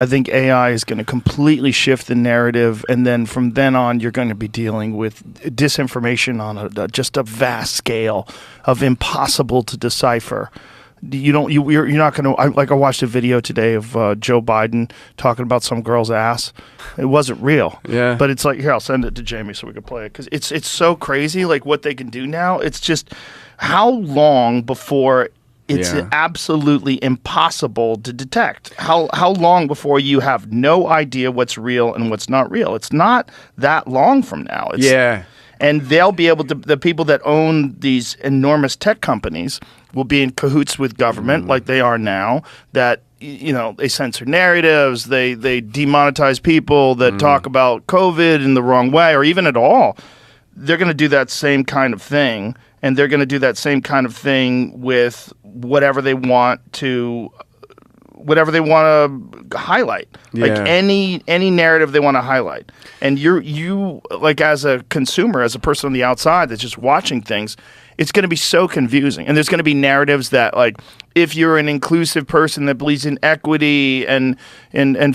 I think AI is going to completely shift the narrative, and then from then on, you're going to be dealing with disinformation on just a vast scale of impossible to decipher. You're not going to, I watched a video today of Joe Biden talking about some girl's ass. It wasn't real. Yeah. But it's like, here, I'll send it to Jamie so we can play it, because it's so crazy, like what they can do now. It's just, how long before it's absolutely impossible to detect? How long before you have no idea what's real and what's not real? It's not that long from now. And they'll be able to, the people that own these enormous tech companies will be in cahoots with government like they are now, that, you know, they censor narratives, they demonetize people that talk about COVID in the wrong way or even at all. They're going to do that same kind of thing, and they're going to do that same kind of thing with whatever they want to highlight, like any narrative they want to highlight. And you like, as a consumer, as a person on the outside that's just watching things, it's going to be so confusing. And there's going to be narratives that, like, if you're an inclusive person that believes in equity and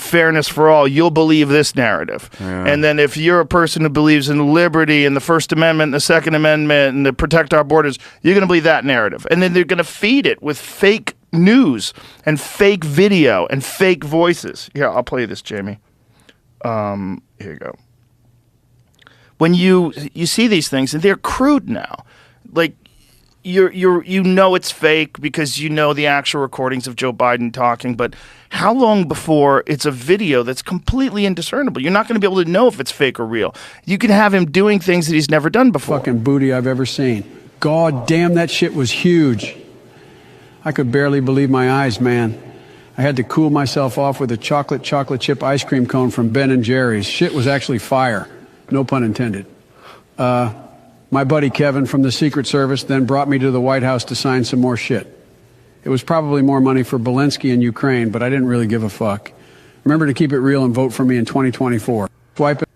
fairness for all, you'll believe this narrative. And then if you're a person who believes in liberty and the First Amendment and the Second Amendment and to protect our borders, you're going to believe that narrative. And then they're going to feed it with fake news and fake video and fake voices. Here, I'll play this, Jamie. Here you go. When you see these things, and they're crude now, like, you know it's fake because you know the actual recordings of Joe Biden talking, but how long before it's a video that's completely indiscernible? You're not going to be able to know if it's fake or real. You can have him doing things that he's never done before. Fucking booty I've ever seen. God damn, that shit was huge. I could barely believe my eyes, man. I had to cool myself off with a chocolate chip ice cream cone from Ben & Jerry's. Shit was actually fire. No pun intended. My buddy Kevin from the Secret Service then brought me to the White House to sign some more shit. It was probably more money for Zelensky in Ukraine, but I didn't really give a fuck. Remember to keep it real and vote for me in 2024. Swipe it.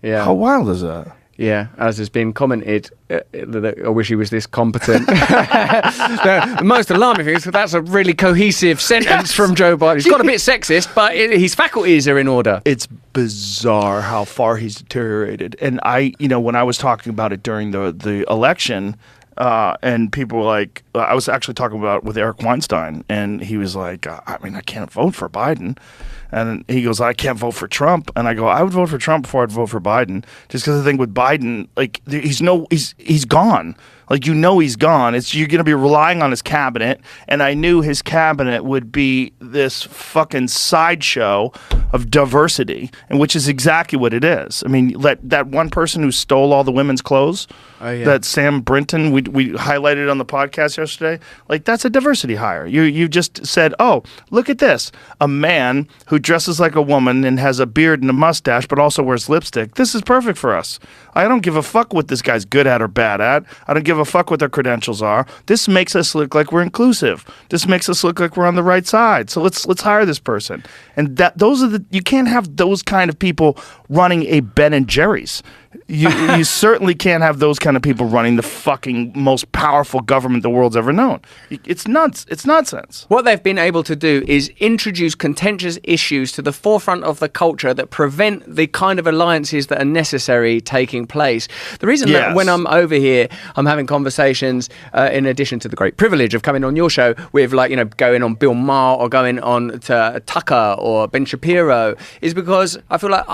Yeah. How wild is that? Yeah, as has been commented, I wish he was this competent. The most alarming thing is that that's a really cohesive sentence from Joe Biden. He's got a bit sexist, but his faculties are in order. It's bizarre how far he's deteriorated. And when I was talking about it during the election, and people were like, I was actually talking about it with Eric Weinstein, and he was like, I can't vote for Biden. And he goes, I can't vote for Trump. And I go, I would vote for Trump before I'd vote for Biden. Just because I think with Biden, like, he's gone. Like, he's gone. You're going to be relying on his cabinet. And I knew his cabinet would be this fucking sideshow of diversity, and which is exactly what it is. I mean, that one person who stole all the women's clothes, that Sam Brinton, we highlighted on the podcast yesterday, like, that's a diversity hire. You just said, oh, look at this. A man who dresses like a woman and has a beard and a mustache, but also wears lipstick. This is perfect for us. I don't give a fuck what this guy's good at or bad at. I don't give a fuck what their credentials are. This makes us look like we're inclusive. This makes us look like we're on the right side. So let's hire this person. And you can't have those kind of people running a Ben & Jerry's. You certainly can't have those kind of people running the fucking most powerful government the world's ever known. It's nuts. It's nonsense. What they've been able to do is introduce contentious issues to the forefront of the culture that prevent the kind of alliances that are necessary taking place. The reason that when I'm over here, I'm having conversations, in addition to the great privilege of coming on your show with, like, going on Bill Maher or going on to Tucker or Ben Shapiro, is because I feel like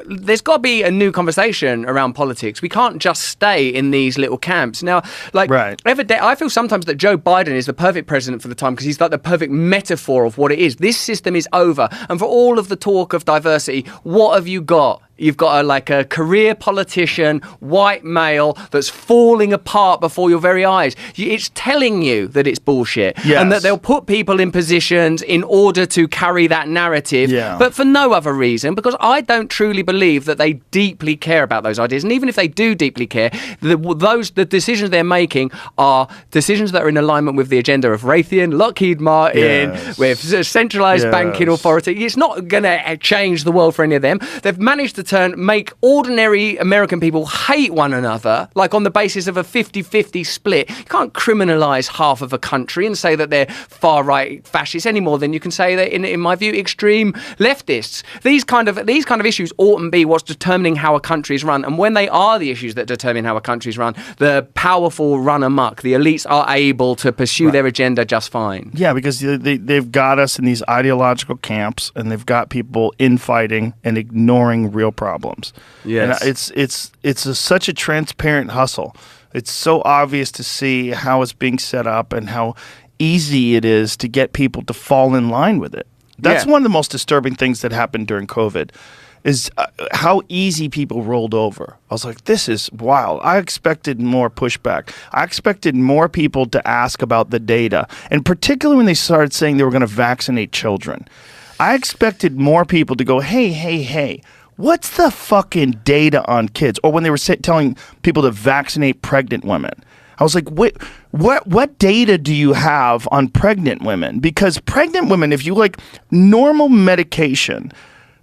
there's got to be a new conversation around politics. We can't just stay in these little camps. Now, like, every day, I feel sometimes that Joe Biden is the perfect president for the time because he's like the perfect metaphor of what it is. This system is over. And for all of the talk of diversity, what have you got? You've got a career politician, white male, that's falling apart before your very eyes. It's telling you that it's bullshit. And that they'll put people in positions in order to carry that narrative, but for no other reason, because I don't truly believe that they deeply care about those ideas. And even if they do deeply care, the decisions they're making are decisions that are in alignment with the agenda of Raytheon, Lockheed Martin, with centralized banking authority. It's not going to change the world for any of them. They've managed to make ordinary American people hate one another, like on the basis of a 50-50 split. You can't criminalise half of a country and say that they're far-right fascists any more than you can say that, in my view, extreme leftists. These kind of issues oughtn't be what's determining how a country is run. And when they are the issues that determine how a country is run, the powerful run amok. The elites are able to pursue their agenda just fine. Yeah, because they've got us in these ideological camps, and they've got people infighting and ignoring real problems. Yes. And it's such a transparent hustle. It's so obvious to see how it's being set up and how easy it is to get people to fall in line with it. That's one of the most disturbing things that happened during COVID, is how easy people rolled over. I was like, this is wild. I expected more pushback. I expected more people to ask about the data, and particularly when they started saying they were going to vaccinate children. I expected more people to go, hey, what's the fucking data on kids? Or when they were telling people to vaccinate pregnant women. I was like, what data do you have on pregnant women? Because pregnant women, if you like normal medication,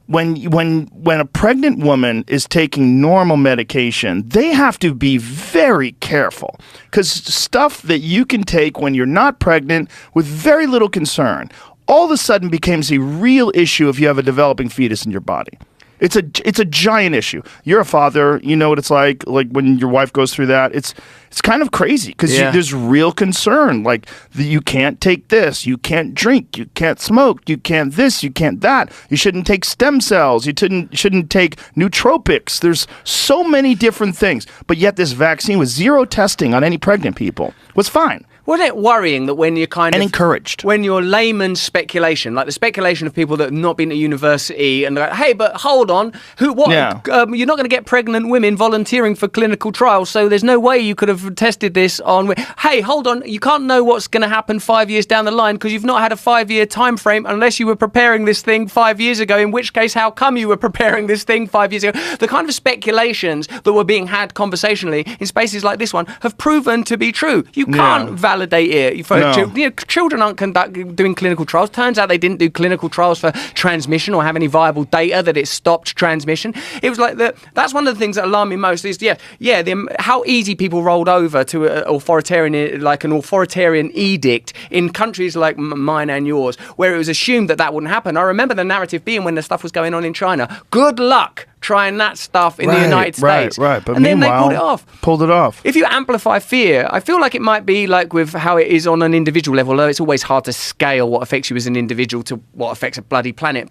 when a pregnant woman is taking normal medication, they have to be very careful, because stuff that you can take when you're not pregnant with very little concern all of a sudden becomes a real issue if you have a developing fetus in your body. It's a giant issue. You're a father, you know what it's like when your wife goes through that. It's kind of crazy, because there's real concern. Like, you can't take this, you can't drink, you can't smoke, you can't this, you can't that. You shouldn't take stem cells, you shouldn't take nootropics. There's so many different things. But yet this vaccine with zero testing on any pregnant people was fine. Wasn't it worrying that when you're encouraged, when you're layman's speculation, like the speculation of people that have not been to university, and they're like, hey, but hold on, you're not going to get pregnant women volunteering for clinical trials, so there's no way you could have tested this on. Hey, hold on, you can't know what's going to happen 5 years down the line because you've not had a 5-year time frame unless you were preparing this thing 5 years ago. In which case, how come you were preparing this thing 5 years ago? The kind of speculations that were being had conversationally in spaces like this one have proven to be true. You can't validate it. Children aren't doing clinical trials. Turns out they didn't do clinical trials for transmission or have any viable data that it stopped transmission. It was like that's one of the things that alarmed me most is how easy people rolled over to an authoritarian edict in countries like mine and yours, where it was assumed that wouldn't happen. I remember the narrative being, when the stuff was going on in China, good luck trying that stuff in the United States. Right. But and then they pulled it off. If If you amplify fear, I feel like it might be like with how it is on an individual level, although it's always hard to scale what affects you as an individual to what affects a bloody planet.